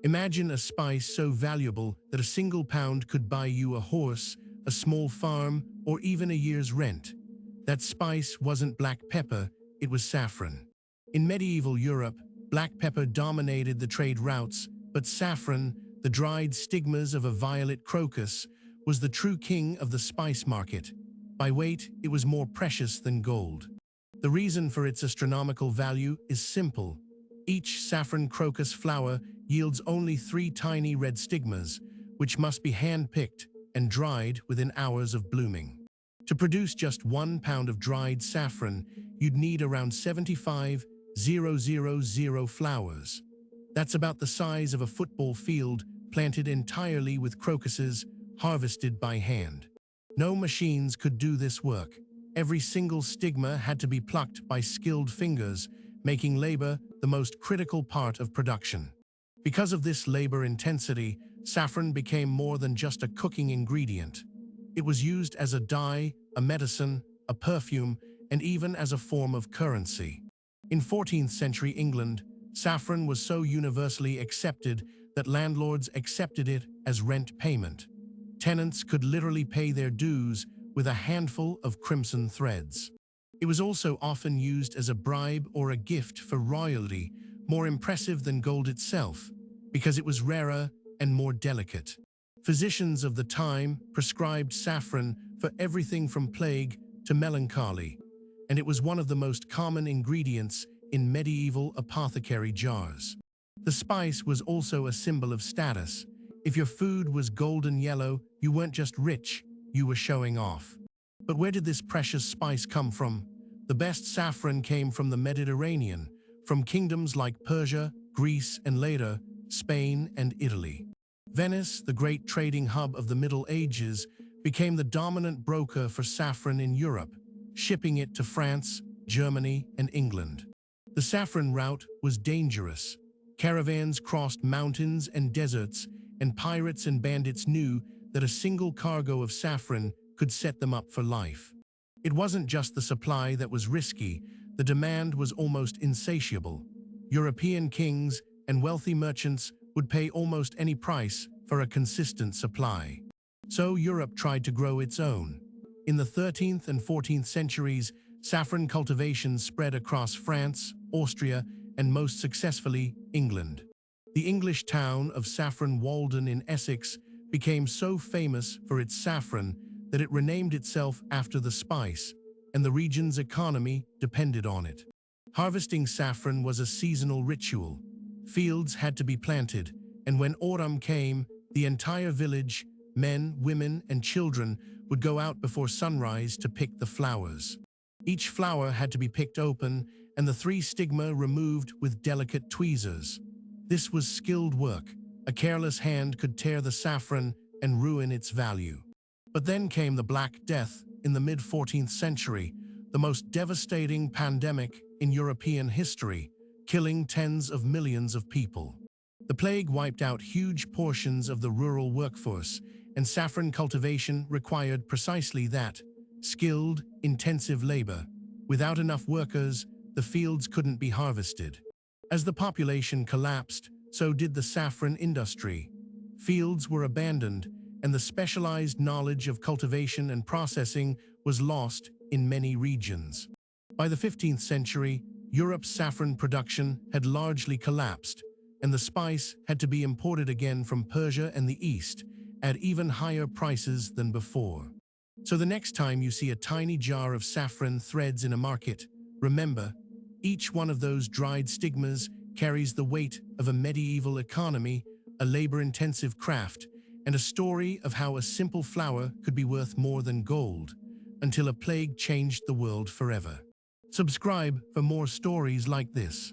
Imagine a spice so valuable that a single pound could buy you a horse, a small farm, or even a year's rent. That spice wasn't black pepper, it was saffron. In medieval Europe, black pepper dominated the trade routes, but saffron, the dried stigmas of a violet crocus, was the true king of the spice market. By weight, it was more precious than gold. The reason for its astronomical value is simple. Each saffron crocus flower yields only 3 tiny red stigmas, which must be hand-picked and dried within hours of blooming. To produce just 1 pound of dried saffron, you'd need around 75,000 flowers. That's about the size of a football field planted entirely with crocuses harvested by hand. No machines could do this work. Every single stigma had to be plucked by skilled fingers, making labor the most critical part of production. Because of this labor intensity, saffron became more than just a cooking ingredient. It was used as a dye, a medicine, a perfume, and even as a form of currency. In 14th century England, saffron was so universally accepted that landlords accepted it as rent payment. Tenants could literally pay their dues with a handful of crimson threads. It was also often used as a bribe or a gift for royalty, more impressive than gold itself, because it was rarer and more delicate. Physicians of the time prescribed saffron for everything from plague to melancholy, and it was one of the most common ingredients in medieval apothecary jars. The spice was also a symbol of status. If your food was golden yellow, you weren't just rich, you were showing off. But where did this precious spice come from? The best saffron came from the Mediterranean, from kingdoms like Persia, Greece, and later, Spain and Italy. Venice, the great trading hub of the Middle Ages, became the dominant broker for saffron in Europe, shipping it to France, Germany, and England. The saffron route was dangerous. Caravans crossed mountains and deserts, and pirates and bandits knew that a single cargo of saffron could set them up for life. It wasn't just the supply that was risky, the demand was almost insatiable. European kings and wealthy merchants would pay almost any price for a consistent supply. So Europe tried to grow its own. In the 13th and 14th centuries, saffron cultivation spread across France, Austria, and most successfully, England. The English town of Saffron Walden in Essex became so famous for its saffron that it renamed itself after the spice, and the region's economy depended on it. Harvesting saffron was a seasonal ritual. Fields had to be planted, and when autumn came, the entire village, men, women, and children, would go out before sunrise to pick the flowers. Each flower had to be picked open, and the 3 stigma removed with delicate tweezers. This was skilled work. A careless hand could tear the saffron and ruin its value. But then came the Black Death in the mid-14th century, the most devastating pandemic in European history, killing tens of millions of people. The plague wiped out huge portions of the rural workforce, and saffron cultivation required precisely that: skilled, intensive labor. Without enough workers, the fields couldn't be harvested. As the population collapsed, so did the saffron industry. Fields were abandoned, and the specialized knowledge of cultivation and processing was lost in many regions. By the 15th century, Europe's saffron production had largely collapsed, and the spice had to be imported again from Persia and the East, at even higher prices than before. So the next time you see a tiny jar of saffron threads in a market, remember, each one of those dried stigmas carries the weight of a medieval economy, a labor-intensive craft, and a story of how a simple flower could be worth more than gold, until a plague changed the world forever. Subscribe for more stories like this.